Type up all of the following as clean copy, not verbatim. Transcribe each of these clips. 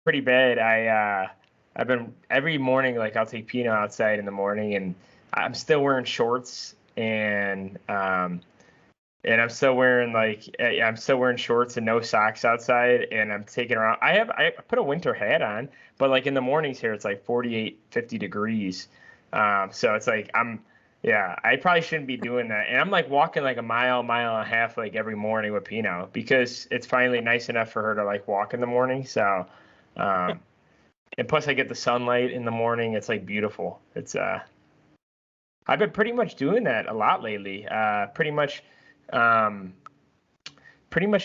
pretty bad. I've been every morning, like I'll take Pino outside in the morning, and I'm still wearing shorts and I'm still wearing I'm still wearing shorts and no socks outside, and I'm taking around. I put a winter hat on, but like in the mornings here it's like 48, 50 degrees. So it's like yeah, I probably shouldn't be doing that. And I'm like walking like a mile and a half like every morning with Pino because it's finally nice enough for her to like walk in the morning. So, um, and plus I get the sunlight in the morning. It's like beautiful. I've been pretty much doing that a lot lately. Um, pretty much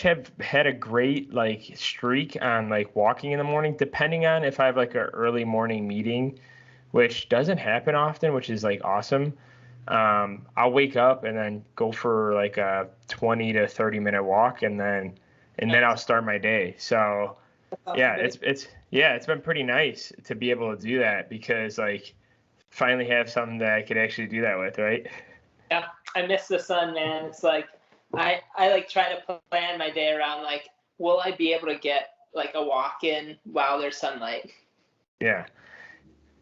have had a great like streak on like walking in the morning, depending on if I have like an early morning meeting, which doesn't happen often, which is like awesome. I'll wake up and then go for like a 20 to 30-minute walk, and then I'll start my day. So That's awesome, yeah, dude. it's been pretty nice to be able to do that because like finally have something that I could actually do that with, right? Yeah, I miss the sun, man. It's like I like try to plan my day around like, will I be able to get like a walk in while there's sunlight? Yeah.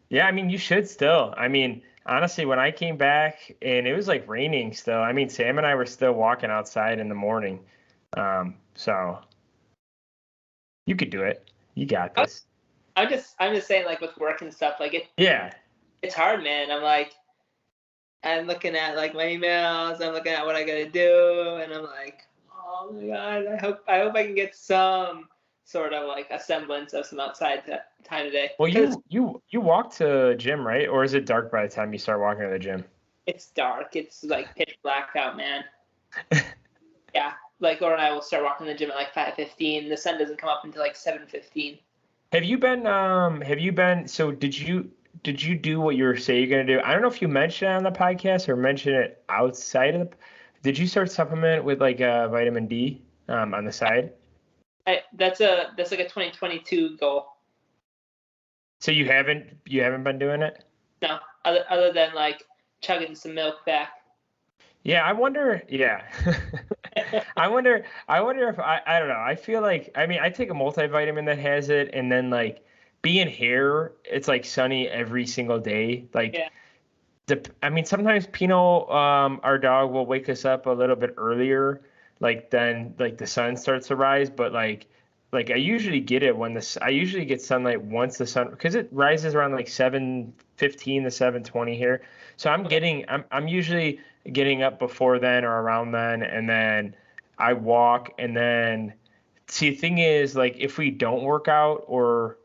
Yeah, I mean, you should still. I mean, honestly, when I came back and it was like raining still, I mean, Sam and I were still walking outside in the morning. So you could do it. You got I- this. I'm just saying like with work and stuff, like Yeah. it's hard, man. I'm looking at like my emails, I'm looking at what I gotta do, and I'm like, oh my god, I hope I can get some sort of like a semblance of some outside time today. Well, Because you walk to gym, right? Or is it dark by the time you start walking to the gym? it's dark. It's like pitch black out, man. Yeah. Like Laura and I will start walking to the gym at like 5:15. The sun doesn't come up until like 7:15. So did you do what you say you're gonna do? I don't know if you mentioned it on the podcast or mentioned it outside of did you start supplement with like vitamin D on the side? That's like a 2022 goal. So you haven't been doing it? No, other than like chugging some milk back. Yeah, I wonder. Yeah, I wonder if I don't know. I feel like I mean I take a multivitamin that has it, and then like being here, it's like sunny every single day. Like Yeah. I mean sometimes Pino, our dog, will wake us up a little bit earlier, like then like the sun starts to rise. But like I usually get it I usually get sunlight once the sun because it rises around like 7:15 to 7:20 here. So I'm usually getting up before then or around then, and then I walk, and then see the thing is like if we don't work out or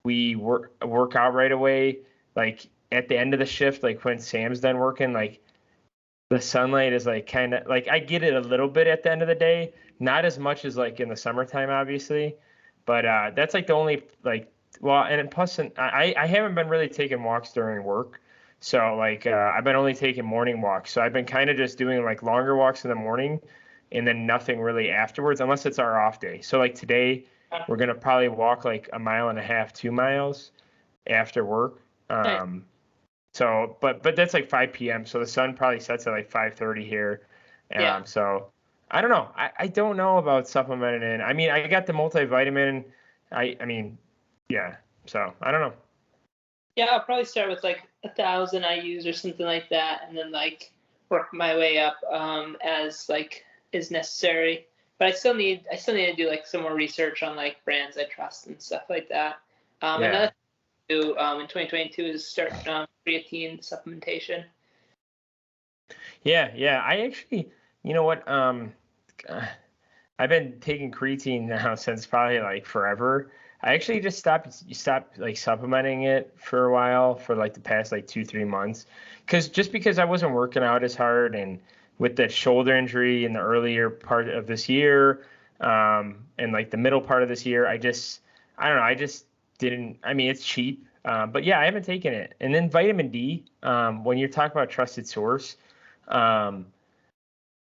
we work out right away, like at the end of the shift, like when Sam's done working, like the sunlight is like kind of like I get it a little bit at the end of the day, not as much as like in the summertime, obviously, but that's like the only like well, and plus I haven't been really taking walks during work, so like I've been only taking morning walks, so I've been kind of just doing like longer walks in the morning, and then nothing really afterwards unless it's our off day. So like today, we're gonna probably walk like a mile and a half, 2 miles after work. Nice. But that's like 5 p.m. So the sun probably sets at like 5:30 here. Yeah. So I don't know. I don't know about supplementing in. I mean, I got the multivitamin. I mean, yeah. So I don't know. Yeah, I'll probably start with like 1,000 IUs or something like that, and then like work my way up as like is necessary. But I still need to do like some more research on like brands I trust and stuff like that. Yeah. Another thing to do in 2022 is start creatine supplementation. Yeah. I actually, you know what? I've been taking creatine now since probably like forever. I actually just stopped like supplementing it for a while for like the past like 2, 3 months, because I wasn't working out as hard, and with the shoulder injury in the earlier part of this year, and like the middle part of this year, I don't know, I just didn't. I mean, it's cheap, but yeah, I haven't taken it. And then vitamin D, when you're talking about trusted source, um,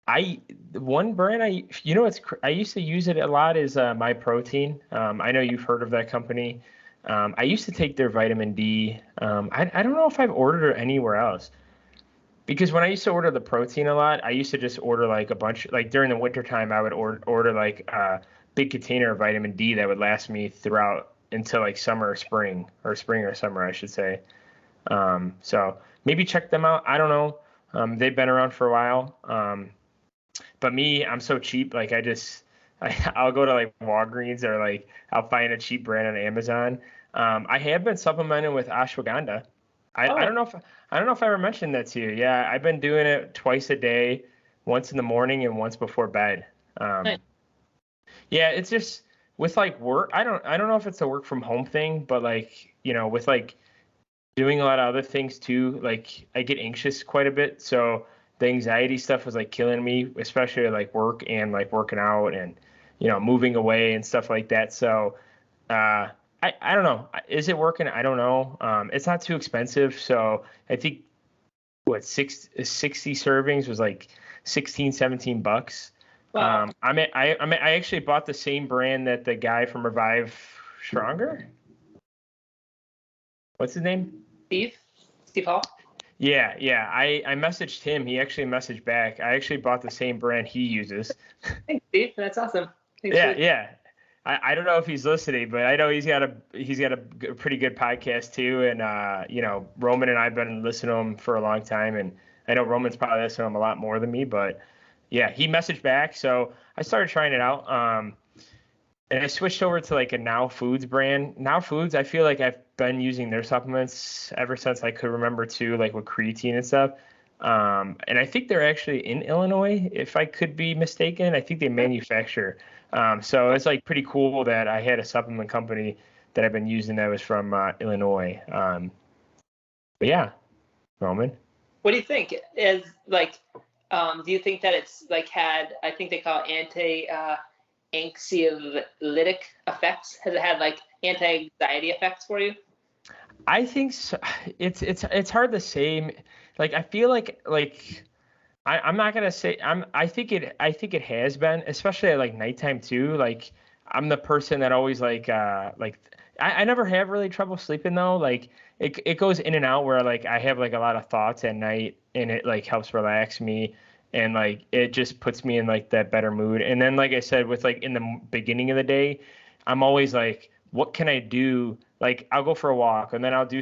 I one brand I used to use it a lot is My Protein. I know you've heard of that company. I used to take their vitamin D. I don't know if I've ordered it anywhere else because when I used to order the protein a lot, I used to just order like a bunch. Like during the winter time, I would order like a big container of vitamin D that would last me throughout until like summer or spring or summer, I should say. So maybe check them out. I don't know. They've been around for a while. But me, I'm so cheap. Like I'll go to like Walgreens or like I'll find a cheap brand on Amazon. I have been supplementing with ashwagandha. I don't know if I ever mentioned that to you. Yeah, I've been doing it twice a day, once in the morning and once before bed. Nice. Yeah, it's just with like work. I don't know if it's a work from home thing, but like, with like doing a lot of other things too, like I get anxious quite a bit. So the anxiety stuff was like killing me, especially like work and like working out and, moving away and stuff like that. So, I don't know. Is it working? I don't know. It's not too expensive. So I think 60 servings was like 16, $17. Wow. I actually bought the same brand that the guy from Revive Stronger. What's his name? Steve Hall. Yeah. I messaged him. He actually messaged back. I actually bought the same brand he uses. Thanks, Steve. That's awesome. Thanks, Yeah. I don't know if he's listening, but I know he's got a pretty good podcast too. And Roman and I've been listening to him for a long time, and I know Roman's probably listening to him a lot more than me, but yeah, he messaged back, so I started trying it out. And I switched over to like a Now Foods brand. Now Foods, I feel like I've been using their supplements ever since I could remember too, like with creatine and stuff. And I think they're actually in Illinois, if I could be mistaken. I think they manufacture. So it's like pretty cool that I had a supplement company that I've been using that was from Illinois. But yeah, Roman. What do you think? Do you think that it's like had, I think they call it anxiolytic effects? Has it had like anti-anxiety effects for you? I think so. It's hard to say. Like I feel like I'm not gonna say I think it has been, especially at like nighttime too. Like I'm the person that always I never have really trouble sleeping though. Like it goes in and out where like I have like a lot of thoughts at night and it like helps relax me and like it just puts me in like that better mood. And then like I said, with like in the beginning of the day, I'm always like, what can I do? Like I'll go for a walk and then I'll do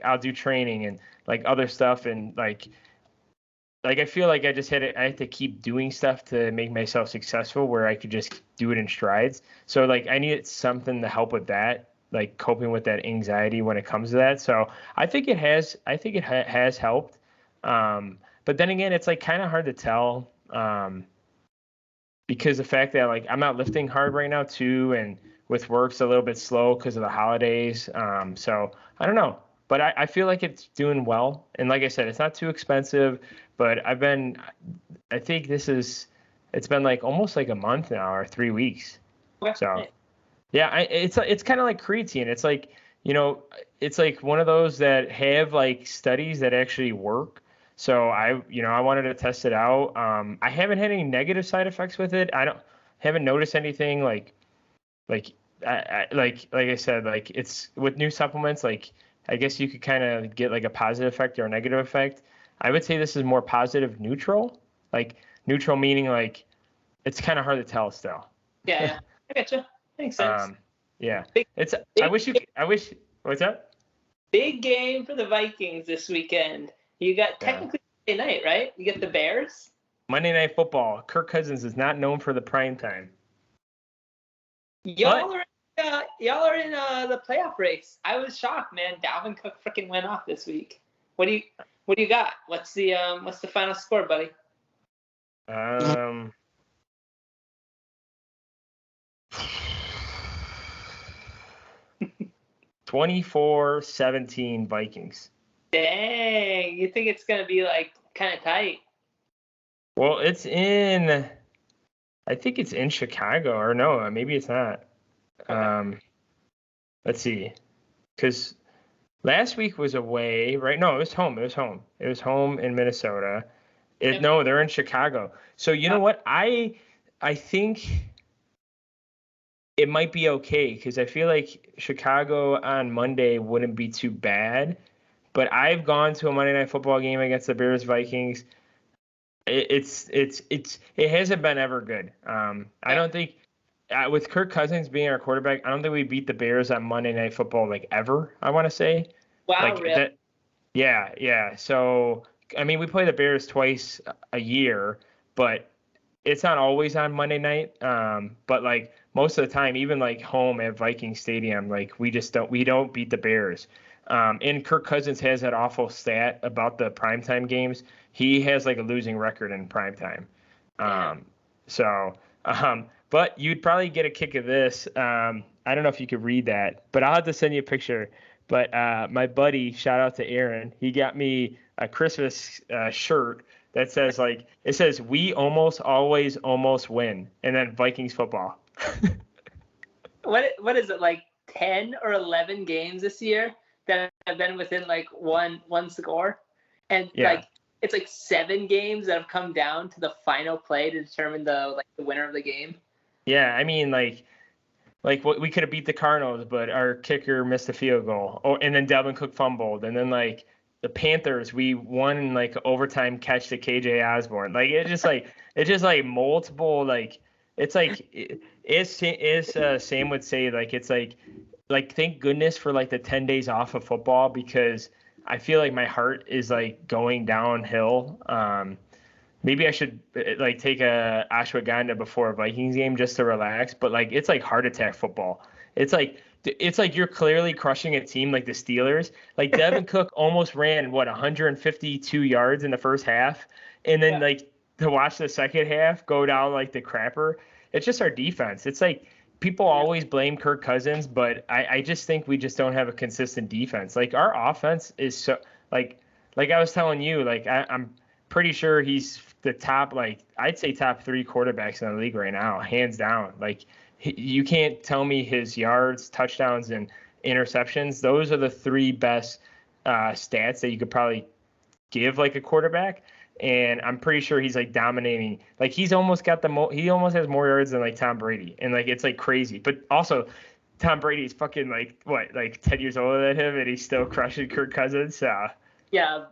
I'll do training and like other stuff and like I feel like I had to keep doing stuff to make myself successful where I could just do it in strides. So like I needed something to help with that, like coping with that anxiety when it comes to that. So I think it has helped. But then again, it's like kind of hard to tell because the fact that like I'm not lifting hard right now too, and with work's a little bit slow because of the holidays. So I don't know, but I feel like it's doing well. And like I said, it's not too expensive, but I think it's been like almost like a month now or 3 weeks. So yeah, it's kind of like creatine. It's like, it's like one of those that have like studies that actually work. So I wanted to test it out. I haven't had any negative side effects with it. Haven't noticed anything like I said, like it's with new supplements, like I guess you could kind of get like a positive effect or a negative effect. I would say this is more positive neutral, like neutral meaning like it's kind of hard to tell still. Yeah, I getcha. Makes sense. Yeah, I wish. What's up? Big game for the Vikings this weekend. You got technically Monday night, right? You get the Bears. Monday Night Football. Kirk Cousins is not known for the prime time. Y'all are in the playoff race. I was shocked, man. Dalvin Cook freaking went off this week. What do you got? What's the final score, buddy? 24-17 Vikings. Dang, you think it's gonna be like kind of tight? Well, I think it's in Chicago, or no, maybe it's not. Okay. Let's see, because last week was away, right? No, it was home. It was home in Minnesota. No, they're in Chicago. So you know what? I think it might be okay because I feel like Chicago on Monday wouldn't be too bad. But I've gone to a Monday Night Football game against the Bears Vikings. It hasn't been ever good. I don't think with Kirk Cousins being our quarterback, I don't think we beat the Bears on Monday Night Football like ever. I want to say, Wow, like really? that. Yeah, yeah. So I mean, we play the Bears twice a year, but it's not always on Monday night. But like most of the time, even like home at Viking Stadium, like we don't beat the Bears. And Kirk Cousins has that awful stat about the primetime games. He has like a losing record in primetime. Damn. But you'd probably get a kick of this. I don't know if you could read that, but I'll have to send you a picture. But my buddy, shout out to Aaron, he got me a Christmas shirt that says like it says we almost always almost win, and then Vikings football. What is it, like 10 or 11 games this year that have been within like one score, and Yeah. like it's like 7 games that have come down to the final play to determine the winner of the game. Yeah, I mean like what we could have beat the Cardinals, but our kicker missed a field goal. Oh, and then Dalvin Cook fumbled, and then like the Panthers, we won in like overtime catch to KJ Osborne. Like it's just like multiple like it's like Sam would say like it's like thank goodness for like the 10 days off of football because I feel like my heart is like going downhill. Maybe I should like take a ashwagandha before a Vikings game just to relax, but like it's like heart attack football. It's like you're clearly crushing a team like the Steelers. Like Devin Cook almost ran 152 yards in the first half, and then like to watch the second half go down like the crapper. It's just our defense. It's like people always blame Kirk Cousins, but I just think we just don't have a consistent defense. Like our offense is so like I was telling you, like I'm pretty sure he's the top, like I'd say top 3 quarterbacks in the league right now, hands down. Like you can't tell me his yards, touchdowns, and interceptions. Those are the 3 best stats that you could probably give like a quarterback. And I'm pretty sure he's like dominating. Like he's almost got he almost has more yards than like Tom Brady, and like it's like crazy. But also, Tom Brady's fucking like what, like 10 years older than him, and he's still crushing Kirk Cousins. Yeah,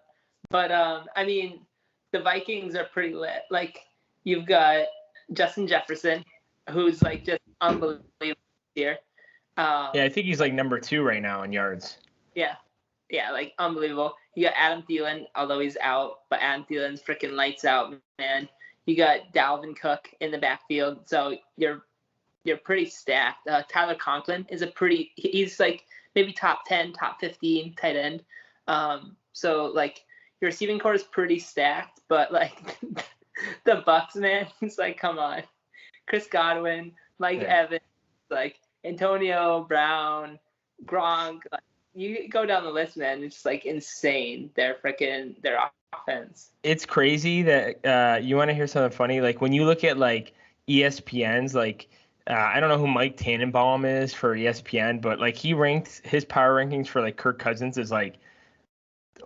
but I mean, the Vikings are pretty lit. Like you've got Justin Jefferson, who's like just unbelievable here. Yeah, I think he's like number 2 right now in yards. Yeah, like unbelievable. You got Adam Thielen, although he's out, but Adam Thielen's freaking lights out, man. You got Dalvin Cook in the backfield, so you're pretty stacked. Tyler Conklin is he's like maybe top 10, top 15 tight end. So like your receiving core is pretty stacked, but like the Bucks, man, it's like come on, Chris Godwin, Mike Evans, like Antonio Brown, Gronk. Like, you go down the list, man. It's just like insane. Their offense. It's crazy that you want to hear something funny. Like when you look at like ESPN's, like I don't know who Mike Tannenbaum is for ESPN, but like he ranked his power rankings for like Kirk Cousins is like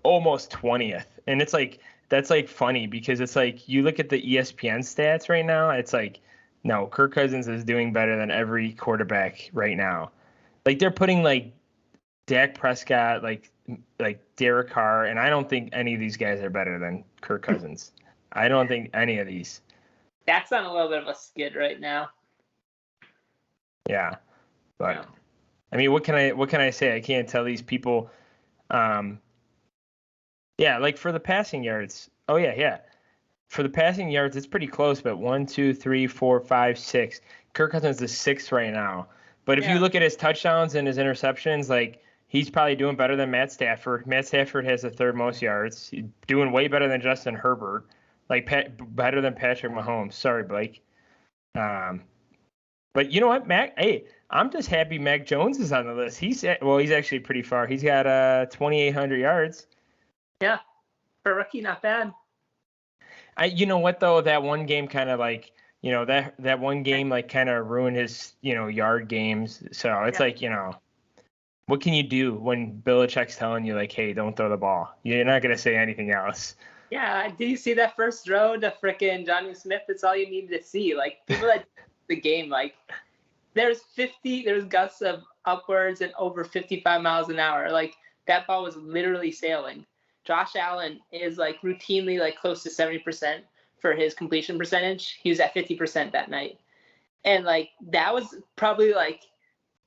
almost 20th, and it's like that's like funny because it's like you look at the ESPN stats right now. It's like no, Kirk Cousins is doing better than every quarterback right now. Like they're putting like Dak Prescott, like Derek Carr, and I don't think any of these guys are better than Kirk Cousins. I don't think any of these. That's on a little bit of a skid right now. Yeah, but I mean, what can I say? I can't tell these people. Yeah, like for the passing yards. Oh yeah. For the passing yards, it's pretty close, but 1, 2, 3, 4, 5, 6. Kirk Cousins is 6th right now. But if you look at his touchdowns and his interceptions, like he's probably doing better than Matt Stafford. Matt Stafford has the 3rd most yards. He's doing way better than Justin Herbert. Like better than Patrick Mahomes. Sorry, Blake. But you know what, Mac? Hey, I'm just happy Mac Jones is on the list. He's actually pretty far. He's got 2,800 yards. Yeah, for a rookie, not bad. You know what though? That one game kind of like, you know, that one game like kind of ruined his, you know, yard games. So it's like, you know, what can you do when Belichick's telling you like, hey, don't throw the ball? You're not gonna say anything else. Yeah, did you see that first throw to frickin' Johnny Smith? That's all you needed to see. Like people that the game, like there's gusts of upwards and over 55 miles an hour. Like that ball was literally sailing. Josh Allen is like routinely like close to 70% for his completion percentage. He was at 50% that night. And like that was probably like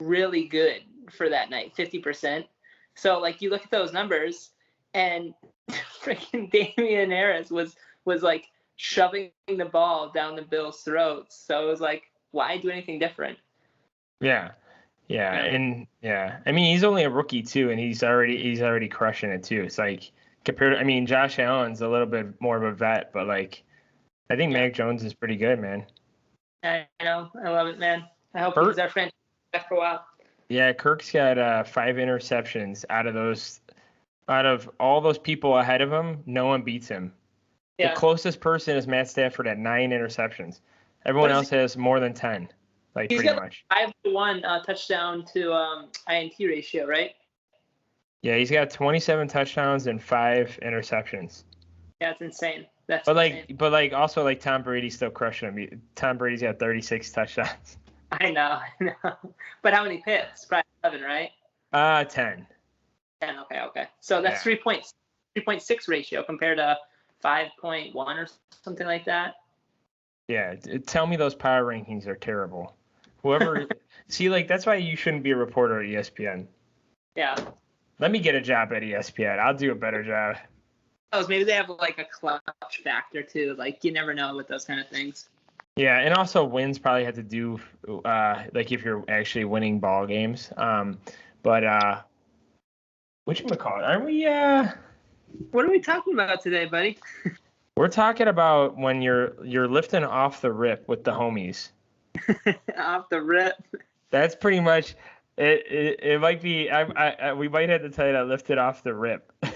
really good for that night, 50%. So like you look at those numbers, and freaking Damian Harris was like shoving the ball down the Bills' throats. So it was like, why do anything different? Yeah. And I mean, he's only a rookie too, and he's already crushing it too. It's like compared, I mean, Josh Allen's a little bit more of a vet, but like I think Mac Jones is pretty good, man. I know, I love it, man. I hope he's our franchise back for a while. Yeah, Kirk's got 5 interceptions out of all those people ahead of him. No one beats him. The closest person is Matt Stafford at 9 interceptions. Everyone else has more than 10. Like he's pretty got much. 5-1 touchdown to INT ratio, right? Yeah, he's got 27 touchdowns and 5 interceptions. Yeah, it's insane. But also like Tom Brady's still crushing him. Tom Brady's got 36 touchdowns. I know. But how many picks? Probably 11, right? 10. 10. Okay. So that's 3.6 ratio compared to 5.1 or something like that. Yeah, tell me those power rankings are terrible. Whoever see, like that's why you shouldn't be a reporter at ESPN. Yeah. Let me get a job at ESPN. I'll do a better job. Maybe they have like a clutch factor too. Like you never know with those kind of things. Yeah, and also wins probably have to do like if you're actually winning ball games. But whatchamacallit? Are we What are we talking about today, buddy? We're talking about when you're lifting off the rip with the homies. Off the rip. That's pretty much it. It might be. We might have to tell you lifted off the rip. I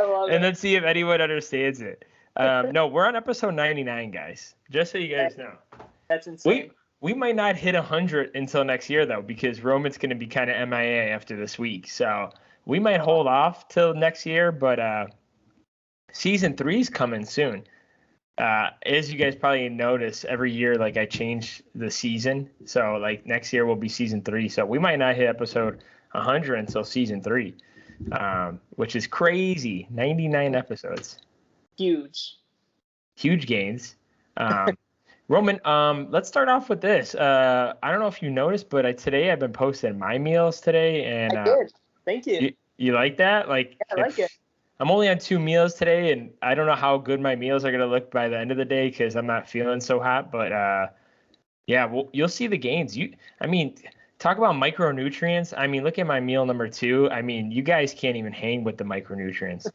love it. And then see if anyone understands it. No, we're on episode 99, guys. Just so you guys know. That's insane. We might not hit 100 until next year though, because Roman's going to be kind of MIA after this week. So we might hold off till next year, but season 3 is coming soon. As you guys probably notice, every year like I change the season. So like next year will be season 3. So we might not hit episode 100 until season 3, which is crazy. 99 episodes. Huge gains. Roman, let's start off with this. I don't know if you noticed, but today I've been posting my meals today, and I did. Thank you. You like that? Like, yeah, I like it. I'm only on 2 meals today, and I don't know how good my meals are gonna look by the end of the day because I'm not feeling so hot. But yeah, well, you'll see the gains. I mean, talk about micronutrients. I mean, look at my meal number 2. I mean, you guys can't even hang with the micronutrients.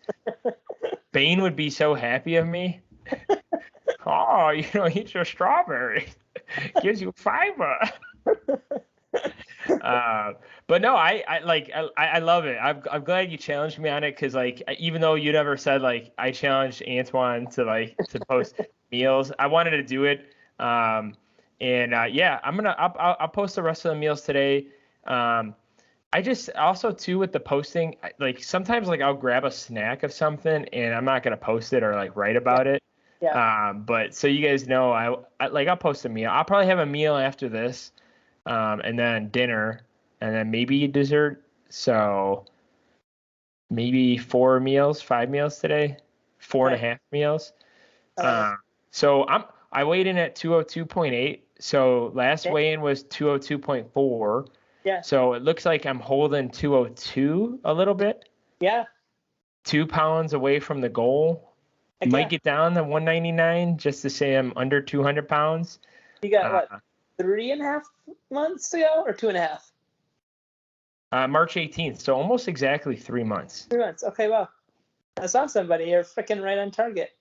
Bane would be so happy of me. Oh, eat your strawberry. Gives you fiber. But no, I love it. I'm glad you challenged me on it because like even though you never said like I challenged Antoine to post meals, I wanted to do it. Yeah, I'll post the rest of the meals today. I just also too with the posting, like sometimes like I'll grab a snack of something and I'm not gonna post it or like write about it. Yeah. But so you guys know, I'll post a meal. I'll probably have a meal after this, and then dinner, and then maybe dessert. So maybe 5 meals today, 4.5 meals. So I weighed in at 202.8. So last weigh-in was 202.4. Yeah. So it looks like I'm holding 202 a little bit. Yeah. 2 pounds away from the goal. Might get down to 199 just to say I'm under 200 pounds. You got what, 3.5 months to go or 2.5? March 18th. So almost exactly 3 months. 3 months. Okay, well, that's awesome, buddy. You're freaking right on target.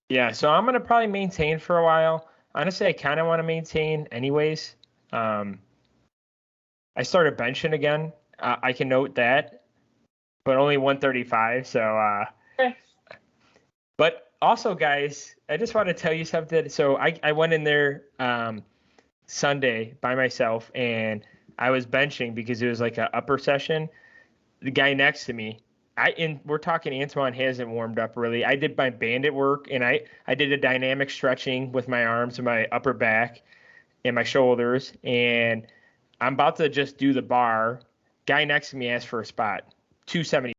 Yeah. So I'm going to probably maintain for a while. Honestly, I kind of want to maintain anyways. I started benching again. I can note that, but only 135. So, okay. But also, guys, I just want to tell you something. So I went in there Sunday by myself, and I was benching because it was like an upper session. The guy next to me, we're talking Antoine hasn't warmed up really. I did my bandit work, and I did a dynamic stretching with my arms and my upper back and my shoulders, and I'm about to just do the bar. Guy next to me asked for a spot, 270.